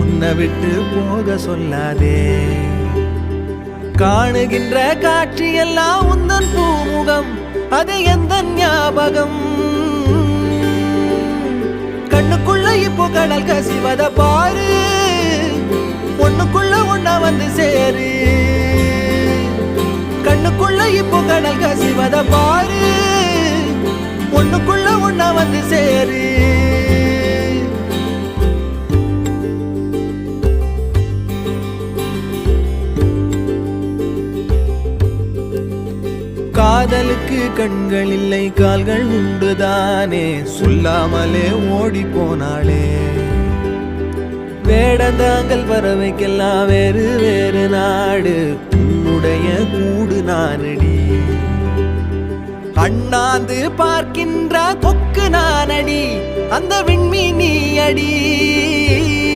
உன்னை விட்டு போக சொல்லாதே. காணுகின்ற காட்சியெல்லாம் உந்தன் பூமுகம், அது எந்த ஞாபகம். கண்ணுக்குள்ள இப்போ கடல் கசிவத பாரு, ஒண்ணுக்குள்ள ஒண்ணா வந்து சேரு. கண்ணுக்குள்ள இப்போ கடல் கசிவத பாரு, ஒண்ணுக்குள்ள ஒண்ணா வந்து சேரு. காதலுக்கு கண்கள் இல்லை கால்கள் உண்டுதானே, சொல்லாமலே ஓடி போனாளே. வேடந்தாங்கள் பறவைக்கெல்லாம் வேறு வேறு நாடு, உன்னுடைய கூடு நானடி. அண்ணாந்து பார்க்கின்ற கொக்கு நானடி, அந்த விண்மீன் நீ அடி.